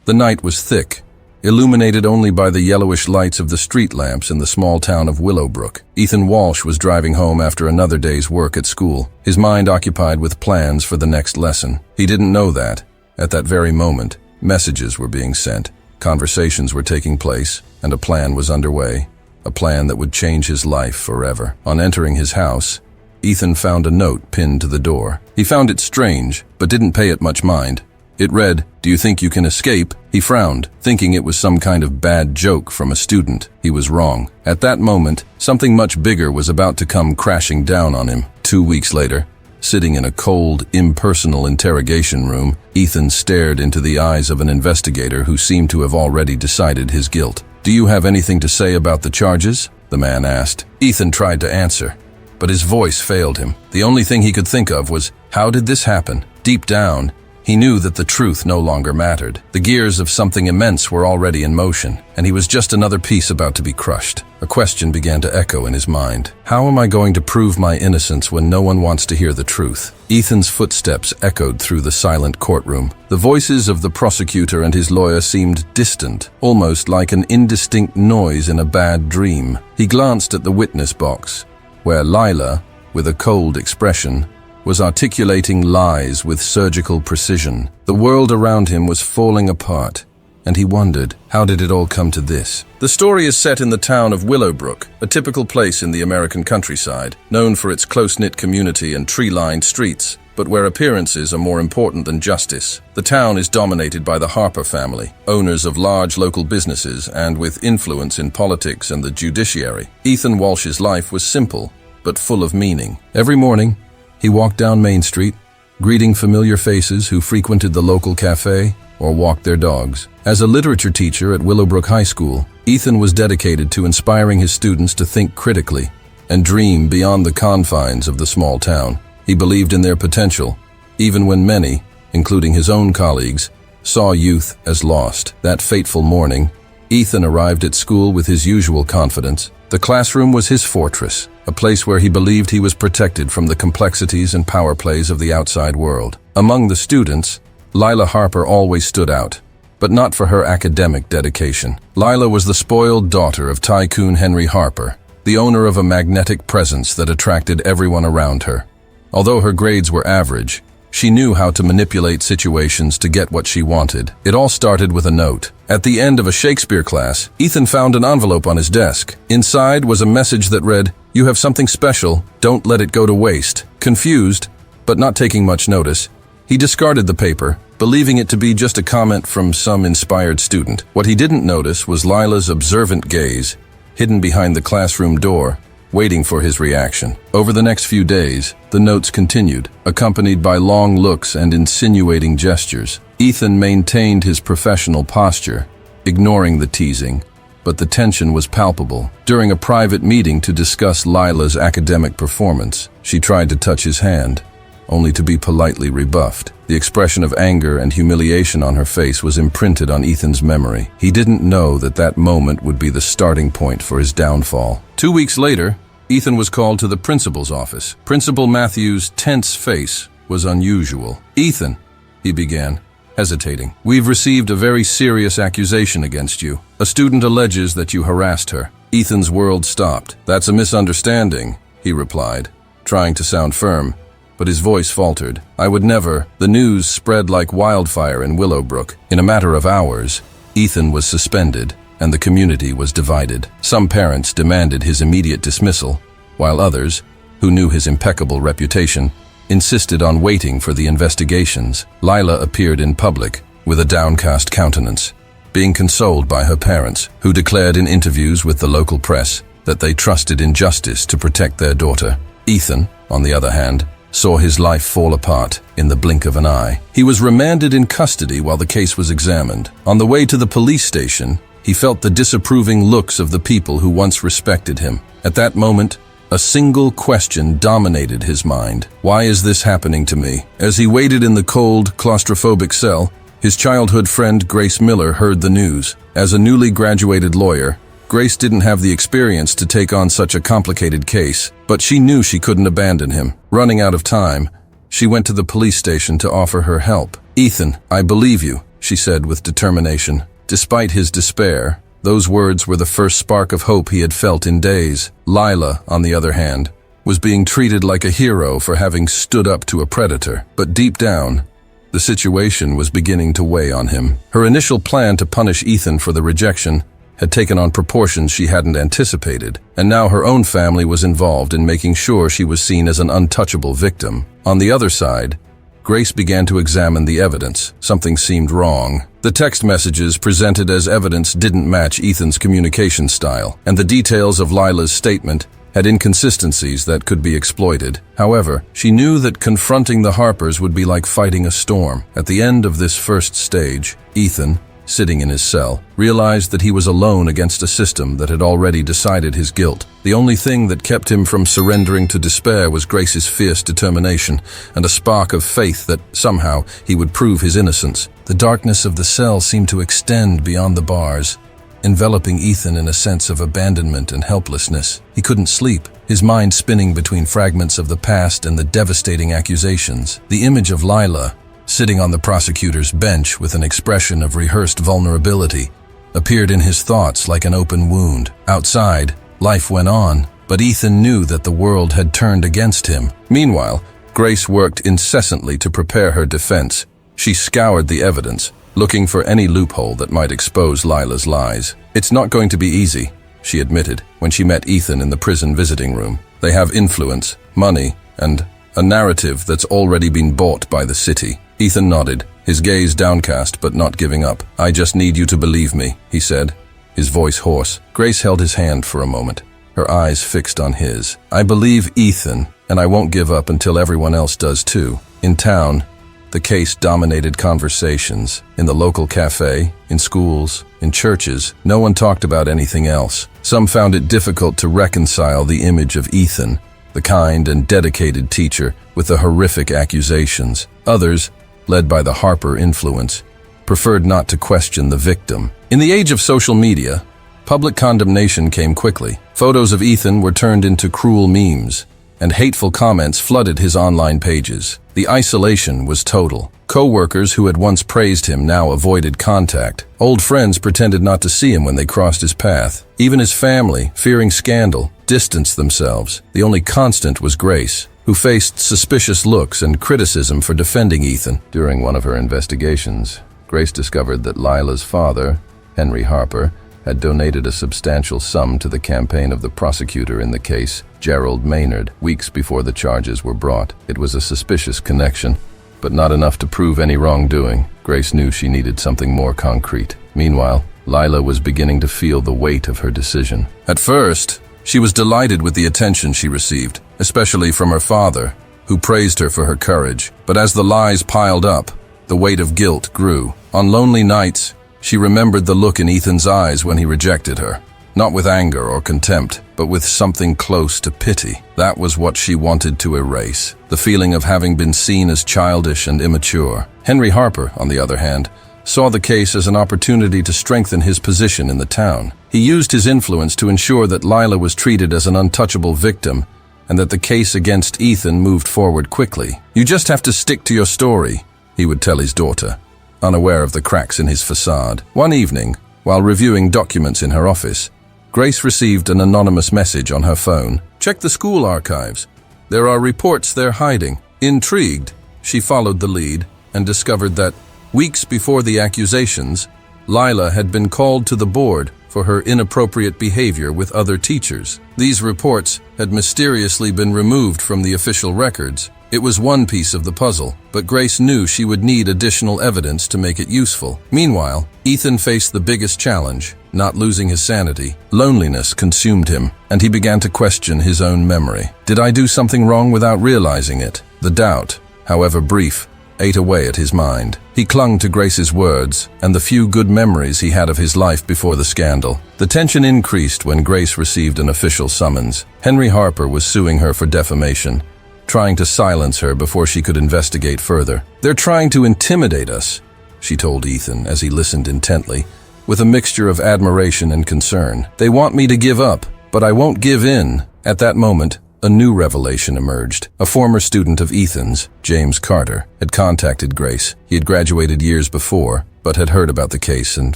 The night was thick, illuminated only by the yellowish lights of the street lamps in the small town of Willowbrook. Ethan Walsh was driving home after another day's work at school, his mind occupied with plans for the next lesson. He didn't know that, at that very moment, messages were being sent, conversations were taking place, and a plan was underway, a plan that would change his life forever. On entering his house, Ethan found a note pinned to the door. He found it strange, but didn't pay it much mind. It read, "Do you think you can escape?" He frowned, thinking it was some kind of bad joke from a student. He was wrong. At that moment, something much bigger was about to come crashing down on him. 2 weeks later, sitting in a cold, impersonal interrogation room, Ethan stared into the eyes of an investigator who seemed to have already decided his guilt. "Do you have anything to say about the charges?" the man asked. Ethan tried to answer, but his voice failed him. The only thing he could think of was, how did this happen? Deep down, he knew that the truth no longer mattered. The gears of something immense were already in motion, and he was just another piece about to be crushed. A question began to echo in his mind. How am I going to prove my innocence when no one wants to hear the truth? Ethan's footsteps echoed through the silent courtroom. The voices of the prosecutor and his lawyer seemed distant, almost like an indistinct noise in a bad dream. He glanced at the witness box, where Lila, with a cold expression, was articulating lies with surgical precision. The world around him was falling apart, and he wondered, how did it all come to this? The story is set in the town of Willowbrook, a typical place in the American countryside, known for its close-knit community and tree-lined streets, but where appearances are more important than justice. The town is dominated by the Harper family, owners of large local businesses and with influence in politics and the judiciary. Ethan Walsh's life was simple, but full of meaning. Every morning, he walked down Main Street, greeting familiar faces who frequented the local cafe or walked their dogs. As a literature teacher at Willowbrook High School, Ethan was dedicated to inspiring his students to think critically and dream beyond the confines of the small town. He believed in their potential, even when many, including his own colleagues, saw youth as lost. That fateful morning, Ethan arrived at school with his usual confidence. The classroom was his fortress, a place where he believed he was protected from the complexities and power plays of the outside world. Among the students, Lila Harper always stood out, but not for her academic dedication. Lila was the spoiled daughter of tycoon Henry Harper, the owner of a magnetic presence that attracted everyone around her. Although her grades were average, she knew how to manipulate situations to get what she wanted. It all started with a note. At the end of a Shakespeare class, Ethan found an envelope on his desk. Inside was a message that read, "You have something special, don't let it go to waste." Confused, but not taking much notice, he discarded the paper, believing it to be just a comment from some inspired student. What he didn't notice was Lila's observant gaze, hidden behind the classroom door, waiting for his reaction. Over the next few days, the notes continued, accompanied by long looks and insinuating gestures. Ethan maintained his professional posture, ignoring the teasing, but the tension was palpable. During a private meeting to discuss Lila's academic performance, she tried to touch his hand, only to be politely rebuffed. The expression of anger and humiliation on her face was imprinted on Ethan's memory. He didn't know that that moment would be the starting point for his downfall. 2 weeks later, Ethan was called to the principal's office. Principal Matthews' tense face was unusual. "Ethan," he began, hesitating, "we've received a very serious accusation against you. A student alleges that you harassed her." Ethan's world stopped. "That's a misunderstanding," he replied, trying to sound firm, but his voice faltered. "I would never." The news spread like wildfire in Willowbrook. In a matter of hours, Ethan was suspended, and the community was divided. Some parents demanded his immediate dismissal, while others, who knew his impeccable reputation, insisted on waiting for the investigations. Lila appeared in public with a downcast countenance, being consoled by her parents, who declared in interviews with the local press that they trusted in justice to protect their daughter. Ethan, on the other hand, saw his life fall apart in the blink of an eye. He was remanded in custody while the case was examined. On the way to the police station, he felt the disapproving looks of the people who once respected him. At that moment, a single question dominated his mind. Why is this happening to me? As he waited in the cold, claustrophobic cell, his childhood friend Grace Miller heard the news. As a newly graduated lawyer, Grace didn't have the experience to take on such a complicated case, but she knew she couldn't abandon him. Running out of time, she went to the police station to offer her help. "Ethan, I believe you," she said with determination. Despite his despair, those words were the first spark of hope he had felt in days. Lila, on the other hand, was being treated like a hero for having stood up to a predator. But deep down, the situation was beginning to weigh on him. Her initial plan to punish Ethan for the rejection had taken on proportions she hadn't anticipated, and now her own family was involved in making sure she was seen as an untouchable victim. On the other side, Grace began to examine the evidence. Something seemed wrong. The text messages presented as evidence didn't match Ethan's communication style, and the details of Lila's statement had inconsistencies that could be exploited. However, she knew that confronting the Harpers would be like fighting a storm. At the end of this first stage, Ethan, sitting in his cell, realized that he was alone against a system that had already decided his guilt. The only thing that kept him from surrendering to despair was Grace's fierce determination and a spark of faith that somehow he would prove his innocence. The darkness of the cell seemed to extend beyond the bars, enveloping Ethan in a sense of abandonment and helplessness. He couldn't sleep, his mind spinning between fragments of the past and the devastating accusations. The image of Lila, sitting on the prosecutor's bench with an expression of rehearsed vulnerability, appeared in his thoughts like an open wound. Outside, life went on, but Ethan knew that the world had turned against him. Meanwhile, Grace worked incessantly to prepare her defense. She scoured the evidence, looking for any loophole that might expose Lila's lies. "It's not going to be easy," she admitted when she met Ethan in the prison visiting room. "They have influence, money, and a narrative that's already been bought by the city." Ethan nodded, his gaze downcast but not giving up. "I just need you to believe me," he said, his voice hoarse. Grace held his hand for a moment, her eyes fixed on his. "I believe Ethan, and I won't give up until everyone else does too." In town, the case dominated conversations. In the local cafe, in schools, in churches, no one talked about anything else. Some found it difficult to reconcile the image of Ethan, the kind and dedicated teacher, with the horrific accusations. Others, led by the Harper influence, preferred not to question the victim. In the age of social media, public condemnation came quickly. Photos of Ethan were turned into cruel memes, and hateful comments flooded his online pages. The isolation was total. Co-workers who had once praised him now avoided contact. Old friends pretended not to see him when they crossed his path. Even his family, fearing scandal, distanced themselves. The only constant was Grace, who faced suspicious looks and criticism for defending Ethan. During one of her investigations, Grace discovered that Lila's father, Henry Harper, had donated a substantial sum to the campaign of the prosecutor in the case, Gerald Maynard, weeks before the charges were brought. It was a suspicious connection, but not enough to prove any wrongdoing. Grace knew she needed something more concrete. Meanwhile, Lila was beginning to feel the weight of her decision. At first, she was delighted with the attention she received, especially from her father, who praised her for her courage. But as the lies piled up, the weight of guilt grew. On lonely nights, she remembered the look in Ethan's eyes when he rejected her. Not with anger or contempt, but with something close to pity. That was what she wanted to erase, the feeling of having been seen as childish and immature. Henry Harper, on the other hand, saw the case as an opportunity to strengthen his position in the town. He used his influence to ensure that Lila was treated as an untouchable victim and that the case against Ethan moved forward quickly. "You just have to stick to your story," he would tell his daughter, unaware of the cracks in his facade. One evening, while reviewing documents in her office, Grace received an anonymous message on her phone. "Check the school archives. There are reports they're hiding." Intrigued, she followed the lead and discovered that, weeks before the accusations, Lila had been called to the board for her inappropriate behavior with other teachers. These reports had mysteriously been removed from the official records. It was one piece of the puzzle, but Grace knew she would need additional evidence to make it useful. Meanwhile, Ethan faced the biggest challenge, not losing his sanity. Loneliness consumed him, and he began to question his own memory. Did I do something wrong without realizing it? The doubt, however brief, ate away at his mind. He clung to Grace's words and the few good memories he had of his life before the scandal. The tension increased when Grace received an official summons. Henry Harper was suing her for defamation, trying to silence her before she could investigate further. "They're trying to intimidate us," she told Ethan as he listened intently, with a mixture of admiration and concern. "They want me to give up, but I won't give in." At that moment, a new revelation emerged. A former student of Ethan's, James Carter, had contacted Grace. He had graduated years before, but had heard about the case and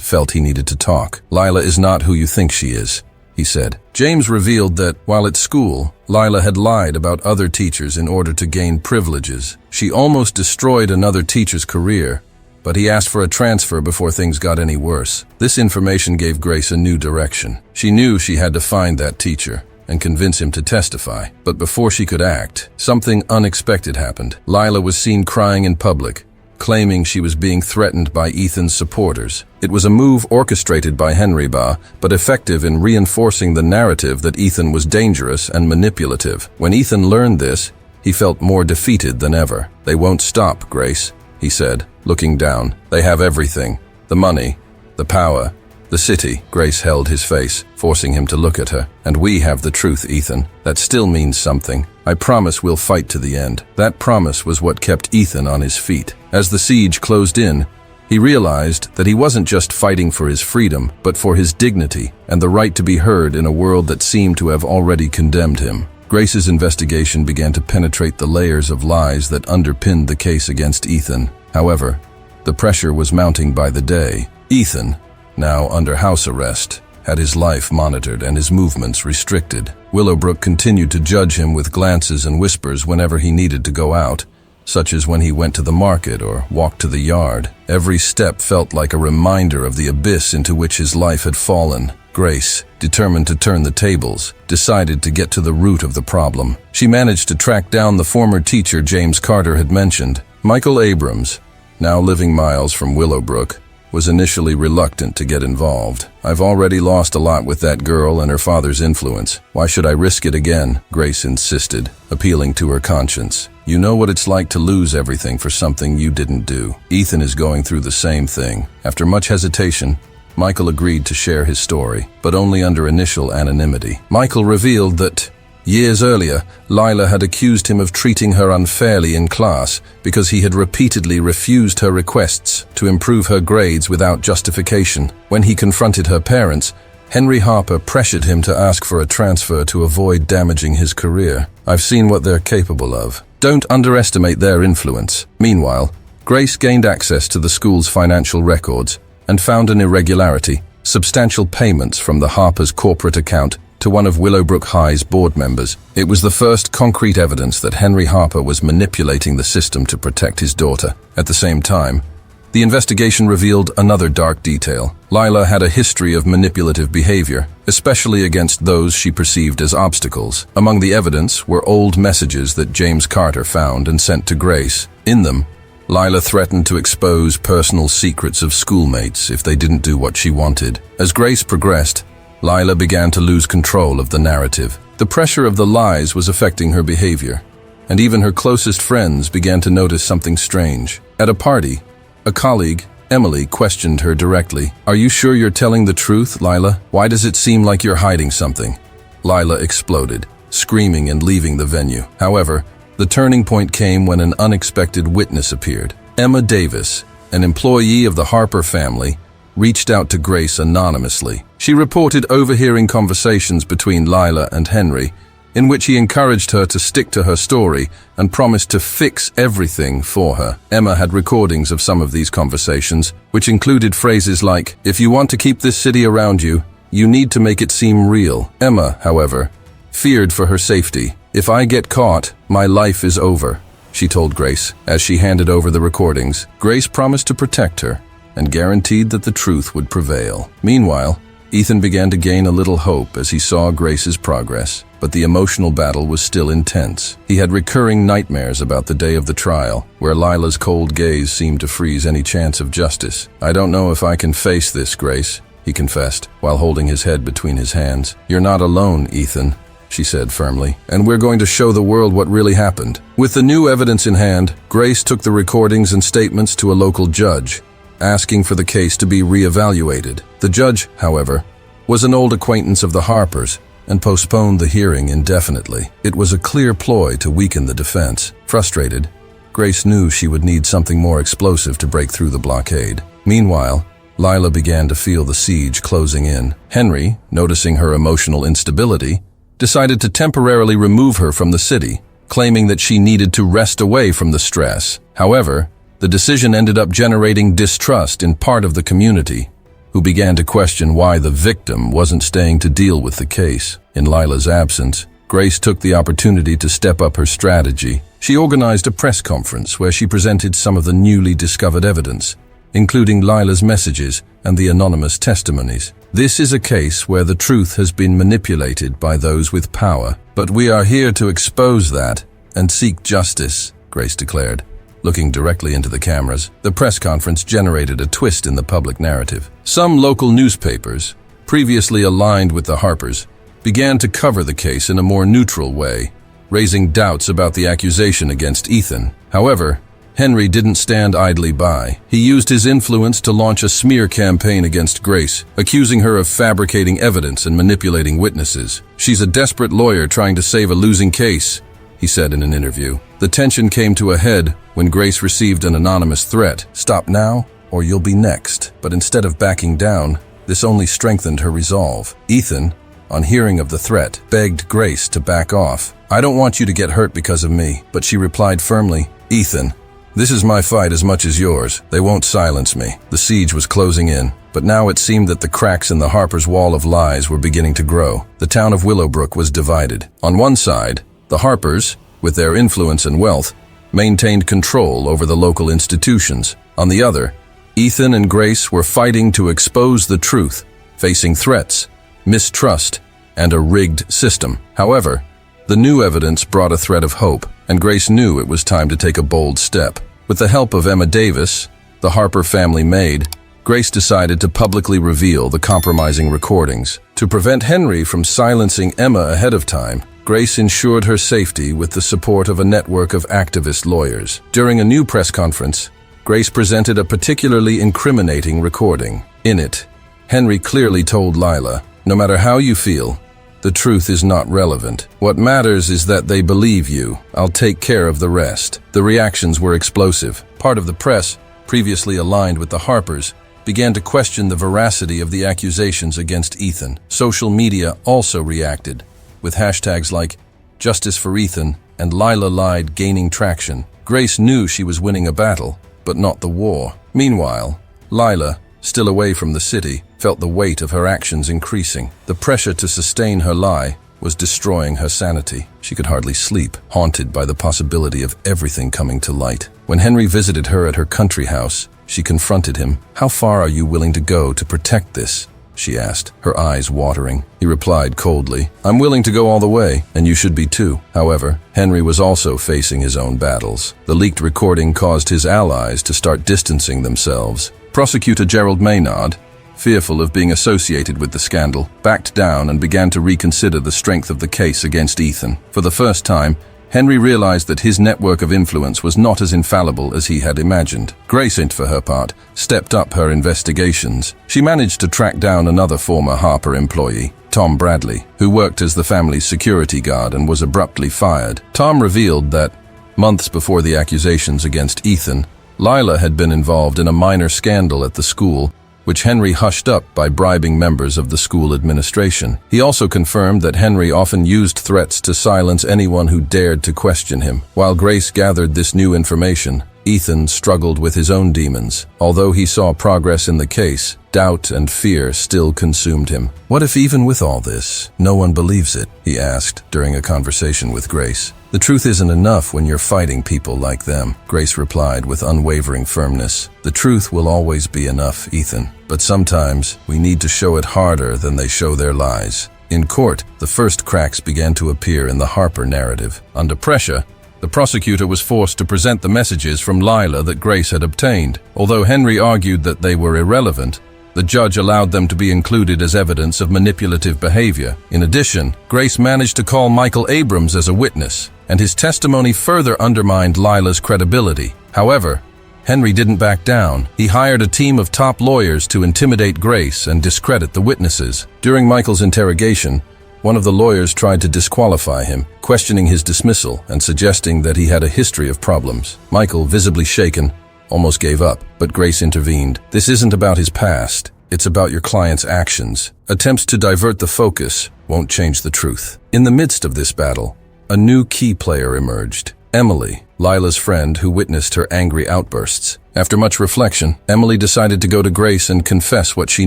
felt he needed to talk. "Lila is not who you think she is," he said. James revealed that, while at school, Lila had lied about other teachers in order to gain privileges. She almost destroyed another teacher's career, but he asked for a transfer before things got any worse. This information gave Grace a new direction. She knew she had to find that teacher and convince him to testify. But before she could act, something unexpected happened. Lila was seen crying in public, claiming she was being threatened by Ethan's supporters. It was a move orchestrated by Henry Ba, but effective in reinforcing the narrative that Ethan was dangerous and manipulative. When Ethan learned this, he felt more defeated than ever. "They won't stop, Grace," he said, looking down. "They have everything. The money, the power, the city." Grace held his face, forcing him to look at her. "And we have the truth, Ethan. That still means something. I promise we'll fight to the end." That promise was what kept Ethan on his feet. As the siege closed in, he realized that he wasn't just fighting for his freedom, but for his dignity and the right to be heard in a world that seemed to have already condemned him. Grace's investigation began to penetrate the layers of lies that underpinned the case against Ethan. However, the pressure was mounting by the day. Ethan, now under house arrest, had his life monitored and his movements restricted. Willowbrook continued to judge him with glances and whispers whenever he needed to go out, such as when he went to the market or walked to the yard. Every step felt like a reminder of the abyss into which his life had fallen. Grace, determined to turn the tables, decided to get to the root of the problem. She managed to track down the former teacher James Carter had mentioned. Michael Abrams, now living miles from Willowbrook, was initially reluctant to get involved. "I've already lost a lot with that girl and her father's influence. Why should I risk it again?" Grace insisted, appealing to her conscience. "You know what it's like to lose everything for something you didn't do. Ethan is going through the same thing." After much hesitation, Michael agreed to share his story, but only under initial anonymity. Michael revealed that years earlier, Lila had accused him of treating her unfairly in class because he had repeatedly refused her requests to improve her grades without justification. When he confronted her parents, Henry Harper pressured him to ask for a transfer to avoid damaging his career. "I've seen what they're capable of. Don't underestimate their influence." Meanwhile, Grace gained access to the school's financial records and found an irregularity: substantial payments from the Harper's corporate account to one of Willowbrook High's board members. It was the first concrete evidence that Henry Harper was manipulating the system to protect his daughter. At the same time, the investigation revealed another dark detail. Lila had a history of manipulative behavior, especially against those she perceived as obstacles. Among the evidence were old messages that James Carter found and sent to Grace. In them, Lila threatened to expose personal secrets of schoolmates if they didn't do what she wanted. As Grace progressed, Lila began to lose control of the narrative. The pressure of the lies was affecting her behavior, and even her closest friends began to notice something strange. At a party, a colleague, Emily, questioned her directly. "Are you sure you're telling the truth, Lila? Why does it seem like you're hiding something?" Lila exploded, screaming and leaving the venue. However, the turning point came when an unexpected witness appeared. Emma Davis, an employee of the Harper family, reached out to Grace anonymously. She reported overhearing conversations between Lila and Henry, in which he encouraged her to stick to her story and promised to fix everything for her. Emma had recordings of some of these conversations, which included phrases like, "If you want to keep this city around you, you need to make it seem real." Emma, however, feared for her safety. "If I get caught, my life is over," she told Grace. As she handed over the recordings, Grace promised to protect her and guaranteed that the truth would prevail. Meanwhile, Ethan began to gain a little hope as he saw Grace's progress, but the emotional battle was still intense. He had recurring nightmares about the day of the trial, where Lila's cold gaze seemed to freeze any chance of justice. "I don't know if I can face this, Grace," he confessed, while holding his head between his hands. "You're not alone, Ethan," she said firmly, "and we're going to show the world what really happened." With the new evidence in hand, Grace took the recordings and statements to a local judge, asking for the case to be reevaluated. The judge, however, was an old acquaintance of the Harpers and postponed the hearing indefinitely. It was a clear ploy to weaken the defense. Frustrated, Grace knew she would need something more explosive to break through the blockade. Meanwhile, Lila began to feel the siege closing in. Henry, noticing her emotional instability, decided to temporarily remove her from the city, claiming that she needed to rest away from the stress. However, the decision ended up generating distrust in part of the community, who began to question why the victim wasn't staying to deal with the case. In Lila's absence, Grace took the opportunity to step up her strategy. She organized a press conference where she presented some of the newly discovered evidence, including Lila's messages and the anonymous testimonies. This is a case where the truth has been manipulated by those with power, but we are here to expose that and seek justice, Grace declared. Looking directly into the cameras, the press conference generated a twist in the public narrative. Some local newspapers, previously aligned with the Harpers, began to cover the case in a more neutral way, raising doubts about the accusation against Ethan. However, Henry didn't stand idly by. He used his influence to launch a smear campaign against Grace, accusing her of fabricating evidence and manipulating witnesses. "She's a desperate lawyer trying to save a losing case," he said in an interview. The tension came to a head when Grace received an anonymous threat. "Stop now, or you'll be next." But instead of backing down, this only strengthened her resolve. Ethan, on hearing of the threat, begged Grace to back off. "I don't want you to get hurt because of me," but she replied firmly, "Ethan, this is my fight as much as yours. They won't silence me." The siege was closing in, but now it seemed that the cracks in the Harpers' wall of lies were beginning to grow. The town of Willowbrook was divided. On one side, the Harpers, with their influence and wealth, maintained control over the local institutions. On the other, Ethan and Grace were fighting to expose the truth, facing threats, mistrust, and a rigged system. However, the new evidence brought a thread of hope, and Grace knew it was time to take a bold step. With the help of Emma Davis, the Harper family maid, Grace decided to publicly reveal the compromising recordings. To prevent Henry from silencing Emma ahead of time, Grace ensured her safety with the support of a network of activist lawyers. During a new press conference, Grace presented a particularly incriminating recording. In it, Henry clearly told Lila, "No matter how you feel, the truth is not relevant. What matters is that they believe you. I'll take care of the rest." The reactions were explosive. Part of the press, previously aligned with the Harpers, began to question the veracity of the accusations against Ethan. Social media also reacted, with hashtags like "Justice for Ethan" and "Lila Lied" gaining traction. Grace knew she was winning a battle, but not the war. Meanwhile, Lila, still away from the city, felt the weight of her actions increasing. The pressure to sustain her lie was destroying her sanity. She could hardly sleep, haunted by the possibility of everything coming to light. When Henry visited her at her country house, she confronted him. "How far are you willing to go to protect this?" she asked, her eyes watering. He replied coldly, "I'm willing to go all the way, and you should be too." However, Henry was also facing his own battles. The leaked recording caused his allies to start distancing themselves. Prosecutor Gerald Maynard, fearful of being associated with the scandal, backed down and began to reconsider the strength of the case against Ethan. For the first time, Henry realized that his network of influence was not as infallible as he had imagined. Grace, for her part, stepped up her investigations. She managed to track down another former Harper employee, Tom Bradley, who worked as the family's security guard and was abruptly fired. Tom revealed that, months before the accusations against Ethan, Lila had been involved in a minor scandal at the school, which Henry hushed up by bribing members of the school administration. He also confirmed that Henry often used threats to silence anyone who dared to question him. While Grace gathered this new information, Ethan struggled with his own demons. Although he saw progress in the case, doubt and fear still consumed him. "What if even with all this, no one believes it?" he asked during a conversation with Grace. "The truth isn't enough when you're fighting people like them," Grace replied with unwavering firmness. "The truth will always be enough, Ethan. But sometimes we need to show it harder than they show their lies." In court, the first cracks began to appear in the Harper narrative. Under pressure, the prosecutor was forced to present the messages from Lila that Grace had obtained. Although Henry argued that they were irrelevant, the judge allowed them to be included as evidence of manipulative behavior. In addition, Grace managed to call Michael Abrams as a witness, and his testimony further undermined Lila's credibility. However, Henry didn't back down. He hired a team of top lawyers to intimidate Grace and discredit the witnesses. During Michael's interrogation, one of the lawyers tried to disqualify him, questioning his dismissal and suggesting that he had a history of problems. Michael, visibly shaken, almost gave up, but Grace intervened. "This isn't about his past. It's about your client's actions. Attempts to divert the focus won't change the truth. In the midst of this battle, a new key player emerged. Emily, Lila's friend who witnessed her angry outbursts. After much reflection, Emily decided to go to Grace and confess what she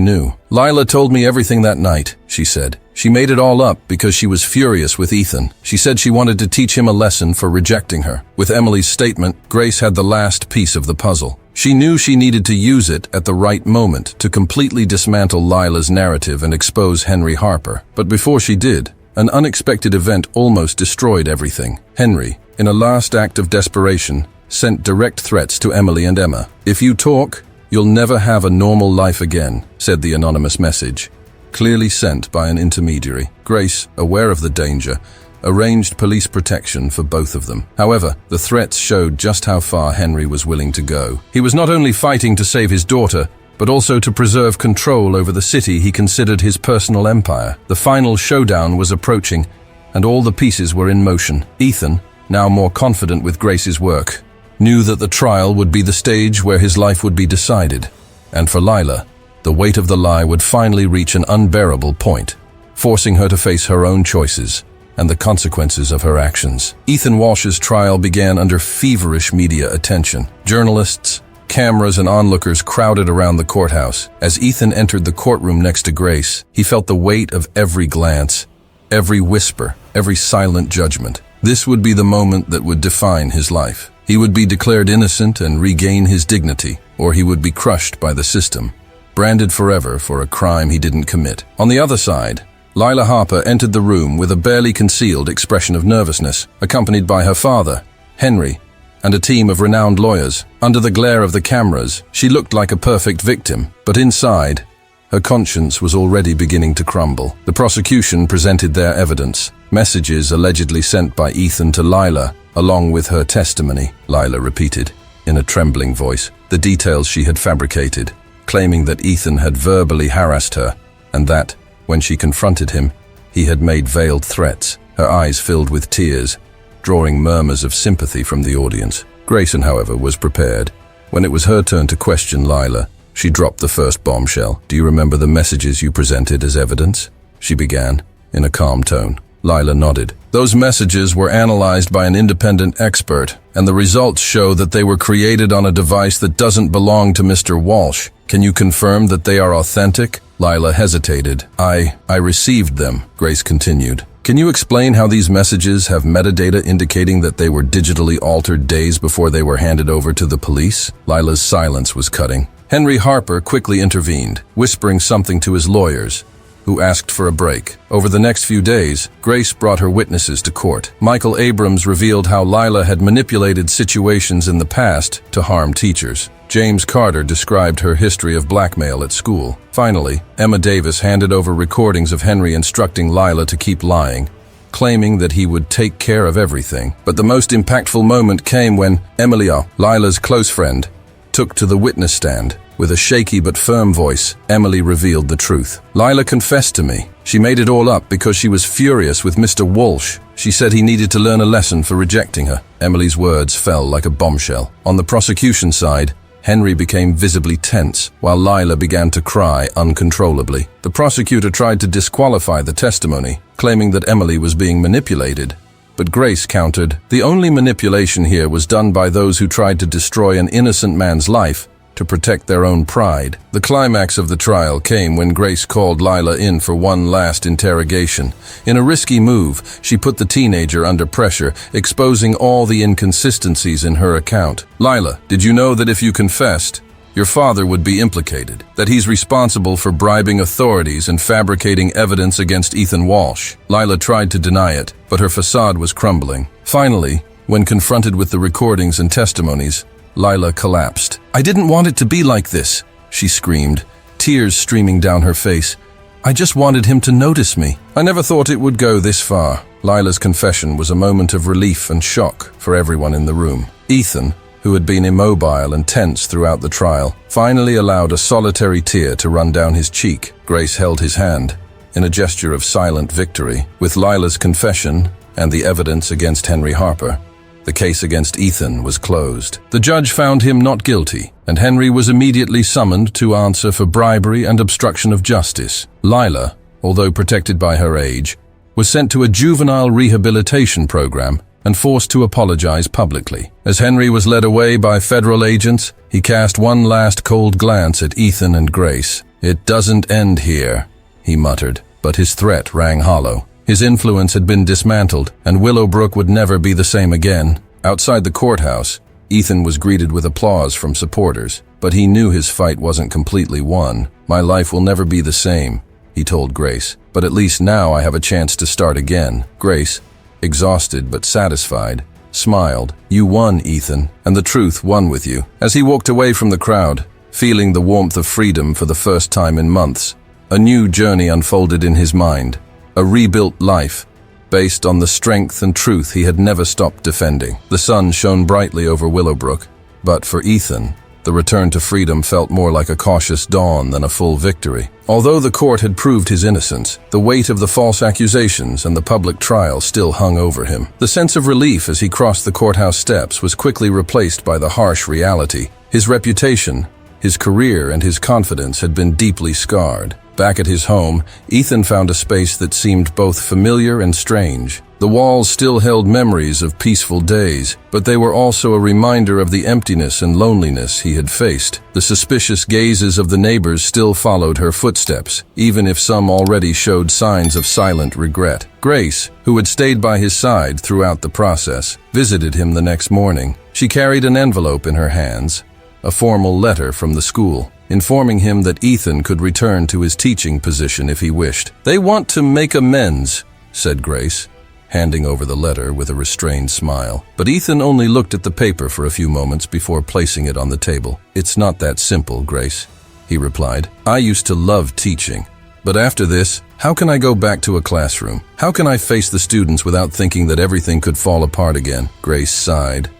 knew. "Lila told me everything that night," she said. "She made it all up because she was furious with Ethan. She said she wanted to teach him a lesson for rejecting her." With Emily's statement, Grace had the last piece of the puzzle. She knew she needed to use it at the right moment to completely dismantle Lila's narrative and expose Henry Harper. But before she did, an unexpected event almost destroyed everything. Henry, in a last act of desperation, sent direct threats to Emily and Emma. "If you talk, you'll never have a normal life again," said the anonymous message, clearly sent by an intermediary. Grace, aware of the danger, arranged police protection for both of them. However, the threats showed just how far Henry was willing to go. He was not only fighting to save his daughter, but also to preserve control over the city he considered his personal empire. The final showdown was approaching, and all the pieces were in motion. Ethan, now more confident with Grace's work, knew that the trial would be the stage where his life would be decided. And for Lila, the weight of the lie would finally reach an unbearable point, forcing her to face her own choices and the consequences of her actions. Ethan Walsh's trial began under feverish media attention. Journalists, cameras, and onlookers crowded around the courthouse. As Ethan entered the courtroom next to Grace, he felt the weight of every glance, every whisper, every silent judgment. This would be the moment that would define his life. He would be declared innocent and regain his dignity, or he would be crushed by the system, branded forever for a crime he didn't commit. On the other side, Lila Harper entered the room with a barely concealed expression of nervousness, accompanied by her father, Henry, and a team of renowned lawyers. Under the glare of the cameras, she looked like a perfect victim, but inside, her conscience was already beginning to crumble. The prosecution presented their evidence, messages allegedly sent by Ethan to Lila, along with her testimony. Lila repeated, in a trembling voice, the details she had fabricated, claiming that Ethan had verbally harassed her, and that, when she confronted him, he had made veiled threats. Her eyes filled with tears, drawing murmurs of sympathy from the audience. Grayson, however, was prepared. When it was her turn to question Lila, she dropped the first bombshell. "Do you remember the messages you presented as evidence?" she began, in a calm tone. Lila nodded. "Those messages were analyzed by an independent expert, and the results show that they were created on a device that doesn't belong to Mr. Walsh. Can you confirm that they are authentic?" Lila hesitated. I received them," Grace continued. "Can you explain how these messages have metadata indicating that they were digitally altered days before they were handed over to the police?" Lila's silence was cutting. Henry Harper quickly intervened, whispering something to his lawyers, who asked for a break. Over the next few days, Grace brought her witnesses to court. Michael Abrams revealed how Lila had manipulated situations in the past to harm teachers. James Carter described her history of blackmail at school. Finally, Emma Davis handed over recordings of Henry instructing Lila to keep lying, claiming that he would take care of everything. But the most impactful moment came when Emilia, Lila's close friend, took to the witness stand. With a shaky but firm voice, Emily revealed the truth. "Lila confessed to me. She made it all up because she was furious with Mr. Walsh. She said he needed to learn a lesson for rejecting her." Emily's words fell like a bombshell. On the prosecution side, Henry became visibly tense, while Lila began to cry uncontrollably. The prosecutor tried to disqualify the testimony, claiming that Emily was being manipulated. But Grace countered, "The only manipulation here was done by those who tried to destroy an innocent man's life to protect their own pride." The climax of the trial came when Grace called Lila in for one last interrogation. In a risky move, she put the teenager under pressure, exposing all the inconsistencies in her account. "Lila, did you know that if you confessed, your father would be implicated? That he's responsible for bribing authorities and fabricating evidence against Ethan Walsh?" Lila tried to deny it, but her facade was crumbling. Finally, when confronted with the recordings and testimonies, Lila collapsed. "I didn't want it to be like this," she screamed, tears streaming down her face. "I just wanted him to notice me. I never thought it would go this far." Lila's confession was a moment of relief and shock for everyone in the room. Ethan, who had been immobile and tense throughout the trial, finally allowed a solitary tear to run down his cheek. Grace held his hand, in a gesture of silent victory. With Lila's confession and the evidence against Henry Harper, The case against Ethan was closed. The judge found him not guilty, and Henry was immediately summoned to answer for bribery and obstruction of justice. Lila, although protected by her age, was sent to a juvenile rehabilitation program and forced to apologize publicly. As Henry was led away by federal agents, he cast one last cold glance at Ethan and Grace. "It doesn't end here," he muttered, but his threat rang hollow. His influence had been dismantled, and Willowbrook would never be the same again. Outside the courthouse, Ethan was greeted with applause from supporters, but he knew his fight wasn't completely won. "My life will never be the same," he told Grace, "but at least now I have a chance to start again." Grace, exhausted but satisfied, smiled. "You won, Ethan, and the truth won with you." As he walked away from the crowd, feeling the warmth of freedom for the first time in months, a new journey unfolded in his mind. A rebuilt life, based on the strength and truth he had never stopped defending. The sun shone brightly over Willowbrook, but for Ethan, the return to freedom felt more like a cautious dawn than a full victory. Although the court had proved his innocence, the weight of the false accusations and the public trial still hung over him. The sense of relief as he crossed the courthouse steps was quickly replaced by the harsh reality. His reputation, his career, and his confidence had been deeply scarred. Back at his home, Ethan found a space that seemed both familiar and strange. The walls still held memories of peaceful days, but they were also a reminder of the emptiness and loneliness he had faced. The suspicious gazes of the neighbors still followed her footsteps, even if some already showed signs of silent regret. Grace, who had stayed by his side throughout the process, visited him the next morning. She carried an envelope in her hands, a formal letter from the school, informing him that Ethan could return to his teaching position if he wished. "They want to make amends," said Grace, handing over the letter with a restrained smile. But Ethan only looked at the paper for a few moments before placing it on the table. "It's not that simple, Grace," he replied. "I used to love teaching. But after this, how can I go back to a classroom? How can I face the students without thinking that everything could fall apart again?" Grace sighed.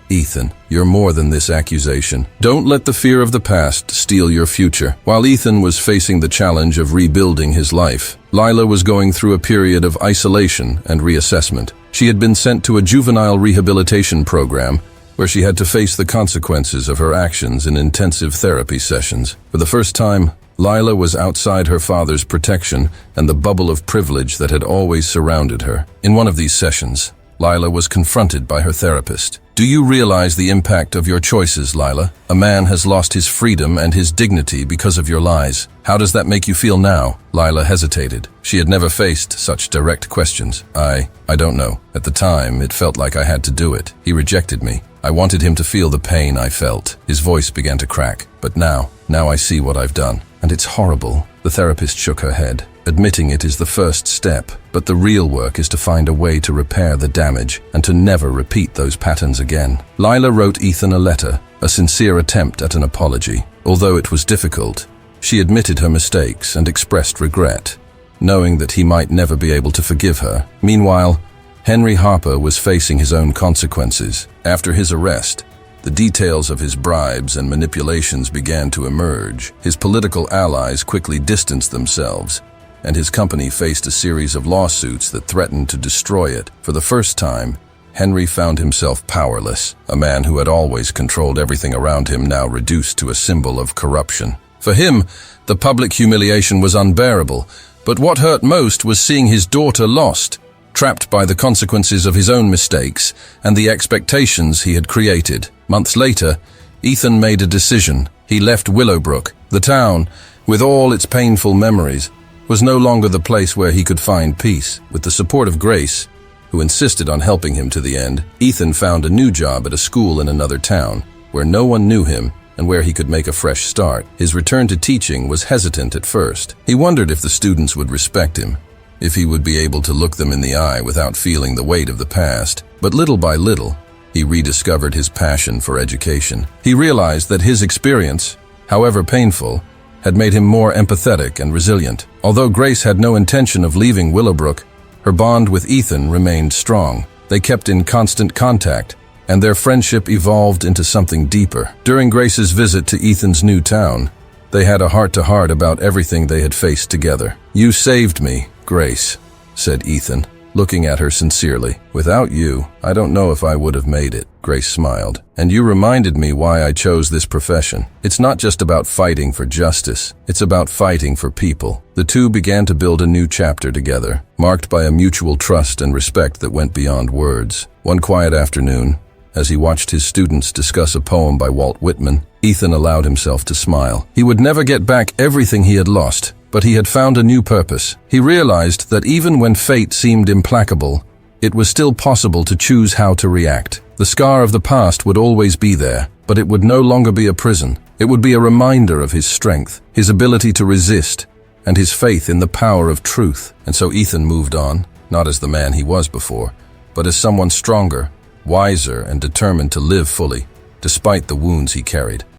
"Ethan, you're more than this accusation. Don't let the fear of the past steal your future." While Ethan was facing the challenge of rebuilding his life, Lila was going through a period of isolation and reassessment. She had been sent to a juvenile rehabilitation program where she had to face the consequences of her actions in intensive therapy sessions. For the first time, Lila was outside her father's protection and the bubble of privilege that had always surrounded her. In one of these sessions, Lila was confronted by her therapist. "Do you realize the impact of your choices, Lila? A man has lost his freedom and his dignity because of your lies. How does that make you feel now?" Lila hesitated. She had never faced such direct questions. I don't know. At the time, it felt like I had to do it. He rejected me. I wanted him to feel the pain I felt." His voice began to crack. "But now I see what I've done. And it's horrible." The therapist shook her head. "Admitting it is the first step, but the real work is to find a way to repair the damage and to never repeat those patterns again." Lila wrote Ethan a letter, a sincere attempt at an apology. Although it was difficult, she admitted her mistakes and expressed regret, knowing that he might never be able to forgive her. Meanwhile, Henry Harper was facing his own consequences. After his arrest, the details of his bribes and manipulations began to emerge. His political allies quickly distanced themselves, and his company faced a series of lawsuits that threatened to destroy it. For the first time, Henry found himself powerless. A man who had always controlled everything around him now reduced to a symbol of corruption. For him, the public humiliation was unbearable, but what hurt most was seeing his daughter lost, trapped by the consequences of his own mistakes and the expectations he had created. Months later, Ethan made a decision. He left Willowbrook. The town, with all its painful memories, was no longer the place where he could find peace. With the support of Grace, who insisted on helping him to the end, Ethan found a new job at a school in another town, where no one knew him and where he could make a fresh start. His return to teaching was hesitant at first. He wondered if the students would respect him, if he would be able to look them in the eye without feeling the weight of the past. But little by little, he rediscovered his passion for education. He realized that his experience, however painful, had made him more empathetic and resilient. Although Grace had no intention of leaving Willowbrook, her bond with Ethan remained strong. They kept in constant contact, and their friendship evolved into something deeper. During Grace's visit to Ethan's new town, they had a heart-to-heart about everything they had faced together. "You saved me, Grace," said Ethan. looking at her sincerely. "Without you, I don't know if I would have made it," Grace smiled. "And you reminded me why I chose this profession. It's not just about fighting for justice, it's about fighting for people." The two began to build a new chapter together, marked by a mutual trust and respect that went beyond words. One quiet afternoon, as he watched his students discuss a poem by Walt Whitman, Ethan allowed himself to smile. He would never get back everything he had lost, but he had found a new purpose. He realized that even when fate seemed implacable, it was still possible to choose how to react. The scar of the past would always be there, but it would no longer be a prison. It would be a reminder of his strength, his ability to resist, and his faith in the power of truth. And so Ethan moved on, not as the man he was before, but as someone stronger, wiser, and determined to live fully, despite the wounds he carried.